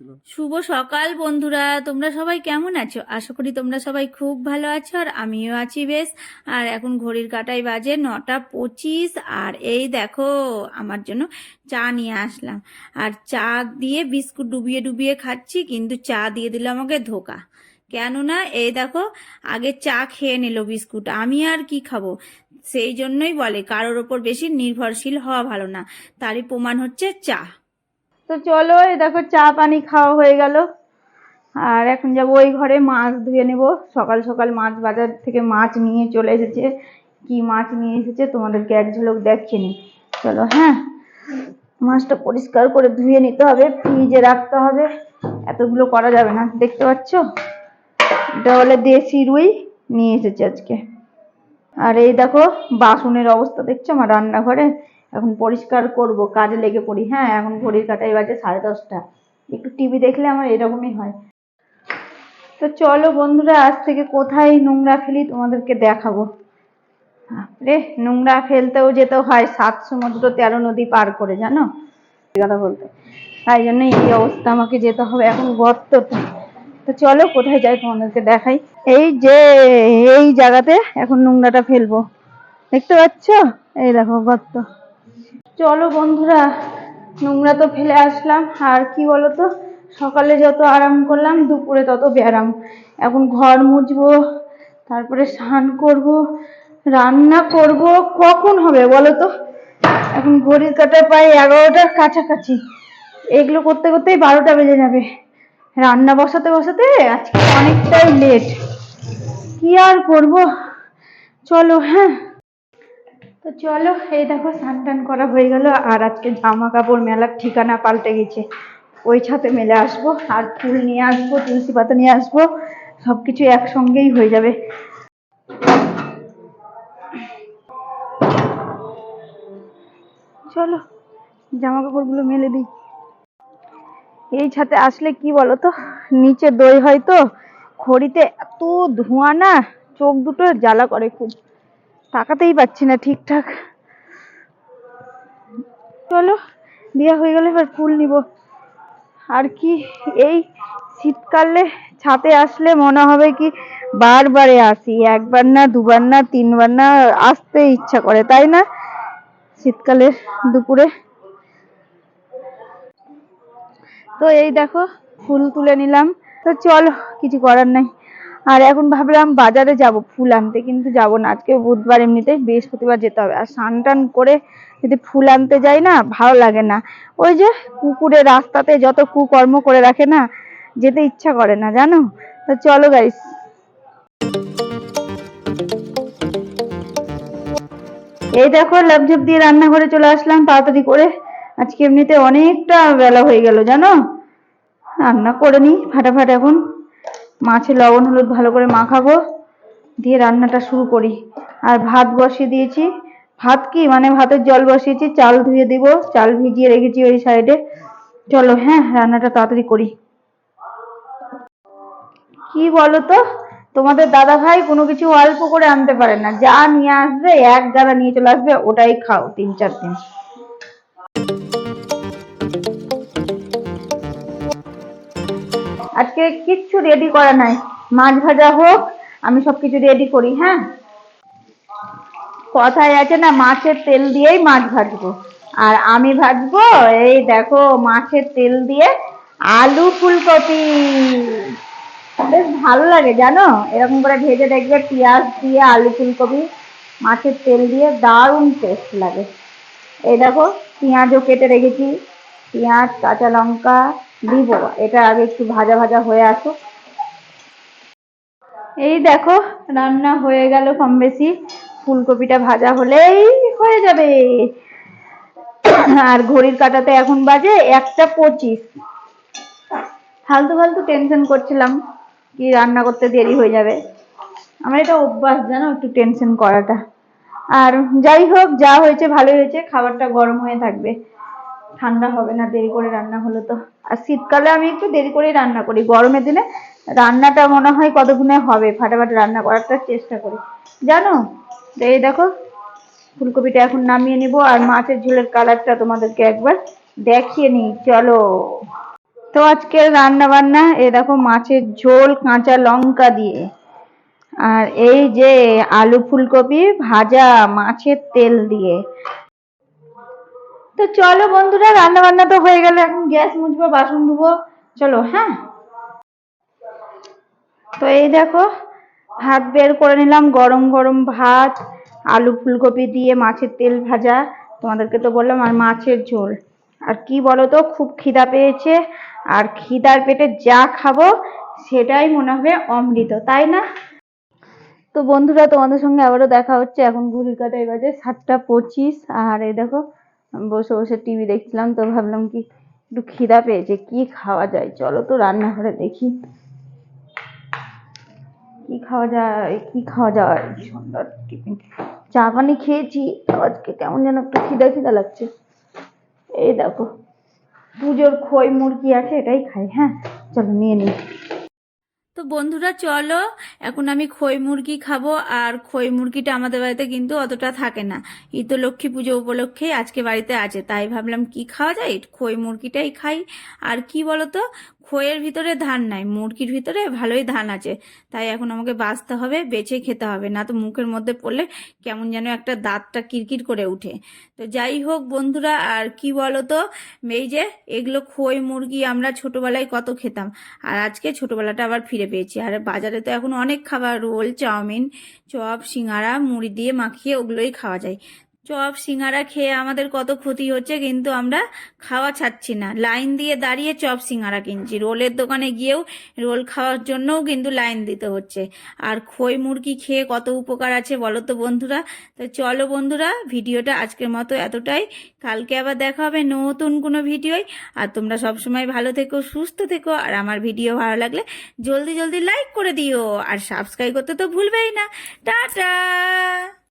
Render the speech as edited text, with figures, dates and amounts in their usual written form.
শুভ সকাল বন্ধুরা, তোমরা সবাই কেমন আছো? আশা করি তোমরা সবাই খুব ভালো আছো, আর আমিও আছি বেশ। আর এখন ঘড়ির কাঁটায় বাজে 9:25। আর এই দেখো, আমার জন্য চা নিয়ে আসলাম। আর চা দিয়ে বিস্কুট ডুবিয়ে ডুবিয়ে খাচ্ছি, কিন্তু চা দিয়ে দিল আমাকে ধোকা। কেননা এই দেখো, আগে চা খেয়ে নিল বিস্কুট, আমি আর কি খাবো? সেই জন্যই বলে কারোর ওপর বেশি নির্ভরশীল হওয়া ভালো না। তারই প্রমাণ হচ্ছে চা। তো চলো, এই দেখো চা পানি খাওয়া হয়ে গেল। আর এখন যাবো ওই ঘরে মাছ ধুয়ে নেব। সকাল সকাল মাছ বাজার থেকে মাছ নিয়ে চলে এসেছে। কি মাছ নিয়ে এসেছে তোমাদেরকে এক ঝলক দেখিয়ে নি। চলো, হ্যাঁ, মাছটা পরিষ্কার করে ধুয়ে নিতে হবে, ফ্রিজে রাখতে হবে। এতগুলো করা যাবে না। দেখতে পাচ্ছ, এটা হলে দেশি রুই নিয়ে এসেছে আজকে। আর এই দেখো বাসনের অবস্থা দেখছো আমার রান্নাঘরে। এখন পরিষ্কার করব, কাজে লেগে পড়ি। হ্যাঁ, এখন ঘড়ির কাঁটায় বাজে 10:30। একটু টিভি দেখলে আমার এরকমই হয়। তো চলো বন্ধুরা, আজ থেকে কোথায় নোংরা ফেলি তোমাদেরকে দেখাবো। রে, নোংরা ফেলতেও যেতে হয় 7 সমুদ্র 13 নদী পার করে, জানো কথা বলতে। তাই জন্য এই অবস্থা, আমাকে যেতে হবে এখন গর্ততে। তো চলো কোথায় যাই তোমাদেরকে দেখাই। এই যে এই জায়গাতে এখন নোংরাটা ফেলবো, দেখতে পাচ্ছ? এই দেখো গর্ত। চলো বন্ধুরা, নোংরা তো ফেলে আসলাম। আর কি বলতো, সকালে যত আরাম করলাম, দুপুরে তত ব্যারাম। এখন ঘর মুছবো, তারপরে স্নান করব, রান্না করব। কখন হবে বলো তো? এখন ঘড়ির কাঁটায় প্রায় 11টার কাছাকাছি। এগুলো করতে করতেই 12টা বেজে যাবে। রান্না বসাতে বসাতে আজকে অনেকটাই লেট। কি আর করব, চলো। হ্যাঁ, তো চলো, এই দেখো স্নান টান করা হয়ে গেল। আর আজকে জামা কাপড় মেলার ঠিকানা পাল্টে গেছে। ওই ছাদে মেলে আসবো, আর ফুল নিয়ে আসবো, তুলসী পাতা নিয়ে আসবো, সবকিছু একসঙ্গেই হয়ে যাবে। চলো জামা কাপড় গুলো মেলে দিই। এই ছাদে আসলে কি বলতো, নিচে দই হয় তো, খড়িতে এত ধোঁয়া না, চোখ দুটো জ্বালা করে খুব, তাকাতেই পাচ্ছি না ঠিকঠাক। চলো, বিয়ে হয়ে গেলে এবার ফুল নিব। আর কি, এই শীতকালে ছাদে আসলে মনে হবে কি বারবারে আসি, একবার না দুবার না তিনবার না, আসতে ইচ্ছা করে, তাই না? শীতকালের দুপুরে। তো এই দেখো ফুল তুলে নিলাম। তো চলো, কিছু করার নাই। আর এখন ভাবলাম বাজারে যাব ফুল আনতে, কিন্তু যাব না, আজকে বুধবার, এমনিতেই বৃহস্পতিবার যেতে হবে। আর স্নান টান করে যদি ফুল আনতে যাই না, ভালো লাগে না। ওই যে কুকুরের রাস্তাতে যত কুকর্ম করে রাখে না, যেতে ইচ্ছা করে না, জানো। তো চলো গাইস, এই দেখো লাপঝাপ দিয়ে রান্নাঘরে চলে আসলাম তাড়াতাড়ি করে। আজকে এমনিতে অনেকটা বেলা হয়ে গেল, জানো। রান্না করে নি ফাটাফাট। এখন মাছে লবণ হলুদ ভালো করে মাখাবো, দিয়ে রান্নাটা শুরু করি। আর ভাত বসিয়ে দিয়েছি। ভাত কি মানে, ভাতের জল বসিয়েছি, চাল ধুয়ে দিব, চাল ভিজিয়ে রেখেছি ওই সাইডে। চলো, হ্যাঁ, রান্নাটা তাড়াতাড়ি করি। কি বলো তো, তোমাদের দাদা ভাই কোনো কিছু অল্প করে আনতে পারে না, যা নিয়ে আসবে এক গাদা নিয়ে চলে আসবে, ওটাই খাও 3-4 দিন। আজকে কিচ্ছু রেডি করা নাই, মাছ ভাজা হোক, আমি সবকিছু রেডি করি। হ্যাঁ, কথায় আছে না, মাছের তেল দিয়েই মাছ ভাজবো। আর আমি ভাজবো, এই দেখো, মাছের তেল দিয়ে আলু ফুলকপি। বেশ ভালো লাগে জানো, এরকম করে ভেজে দেখবে, পেঁয়াজ দিয়ে আলু ফুলকপি মাছের তেল দিয়ে, দারুণ টেস্ট লাগে। এই দেখো, পেঁয়াজও কেটে রেখেছি, পেঁয়াজ কাঁচা লঙ্কা দিব। এটা আগে একটু ভাজা ভাজা হয়ে আসুক। এই দেখো রান্না হয়ে গেল কম বেশি, ফুলকপিটা ভাজা হলেই হয়ে যাবে। আর ঘড়ির কাঁটাতে এখন বাজে 1:25। ফালতু ফালতু টেনশন করছিলাম কি রান্না করতে দেরি হয়ে যাবে। আমার এটা অভ্যাস, জানো, একটু টেনশন করাটা। আর যাই হোক, যা হয়েছে ভালোই হয়েছে, খাবারটা গরম হয়ে থাকবে, ঠান্ডা হবে না দেরি করে রান্না হলো তো। আর শীতকালে আমি একটু দেরি করে রান্না করি, গরমের দিনে রান্নাটা মনে হয় কতক্ষণে হবে, ফাটাফাটি রান্না করার চেষ্টা করি, জানো। এই দেখো ফুলকপিটা এখন নামিয়ে নিব। আর মাছের ঝোলের কালারটা তোমাদেরকে একবার দেখিয়ে নিই, চলো। তো আজকে রান্না বান্না এই দেখো মাছের ঝোল কাঁচা লঙ্কা দিয়ে, আর এই যে আলু ফুলকপি ভাজা মাছের তেল দিয়ে। তো চলো বন্ধুরা, রান্না বান্না তো হয়ে গেল, এখন গ্যাস মুছবো, বাসন ধুবো, চলো। হ্যাঁ, তো এই দেখো ভাত বের করে নিলাম, গরম গরম ভাত, আলু ফুলকপি দিয়ে মাছের তেল ভাজা, তোমাদেরকে তো বললাম, আর মাছের ঝোল। আর কি বলো তো, খুব খিদা পেয়েছে, আর খিদার পেটে যা খাবো সেটাই মনে হবে অমৃত, তাই না? তো বন্ধুরা, তোমাদের সঙ্গে আবারও দেখা হচ্ছে। এখন ঘড়ির কাঁটায় বাজে 7:25, আর এই দেখো বসে বসে টিভি দেখছিলাম, তো ভাবলাম কি একটু খিদা পেয়েছে, কি খাওয়া যায়, চলো তো রান্নাঘরে দেখি কি খাওয়া যায়, কি খাওয়া যায়। সন্ধ্যার টিফিন চা পানি খেয়েছি, আজকে কেমন যেন একটু খিদা খিদা লাগছে। এই দেখো পুজোর খই মুরগি আছে, এটাই খাই। হ্যাঁ, চলো নিয়ে নিই। তো বন্ধুরা চলো, এখন আমি খই মুরগি খাবো। আর খই মুরগিটা আমাদের বাড়িতে কিন্তু অতটা থাকে না, এই তো লক্ষ্মী পুজো উপলক্ষেই আজকে বাড়িতে আছে, তাই ভাবলাম কি খাওয়া যায়, খই মুরগিটাই খাই। আর কি বলতো, খইয়ের ভিতরে ধান নাই, মুরগির ভিতরে ভালোই ধান আছে, তাই এখন আমাকে বাছতে হবে, বেছে খেতে হবে, না তো মুখের মধ্যে পড়লে কেমন যেন একটা দাঁতটা কিরকির করে উঠে। তো যাই হোক বন্ধুরা, আর কি বলতো, এই যে এগুলো খই মুরগি আমরা ছোটবেলায় কত খেতাম, আর আজকে ছোটবেলাটা আবার ফিরে পেয়েছি। আর বাজারে তো এখন অনেক খাবার, রোল, চাউমিন, চপ, সিঙ্গারা, মুড়ি দিয়ে মাখিয়ে ওগুলোই খাওয়া যায়। চপ সিঙ্গারা খেয়ে আমাদের কত ক্ষতি হচ্ছে, কিন্তু আমরা খাওয়া ছাড়ছি না, লাইন দিয়ে দাঁড়িয়ে চপ সিঙ্গারা কিনছি, রোলের দোকানে গিয়েও রোল খাওয়ার জন্যও কিন্তু লাইন দিতে হচ্ছে। আর খই মুরগি খেয়ে কত উপকার আছে বলো তো বন্ধুরা। তো চলো বন্ধুরা, ভিডিওটা আজকের মতো এতটাই, কালকে আবার দেখা হবে নতুন কোনো ভিডিওয়। আর তোমরা সবসময় ভালো থেকো, সুস্থ থেকো, আর আমার ভিডিও ভালো লাগলে জলদি জলদি লাইক করে দিও, আর সাবস্ক্রাইব করতে তো ভুলবেই না। টাটা।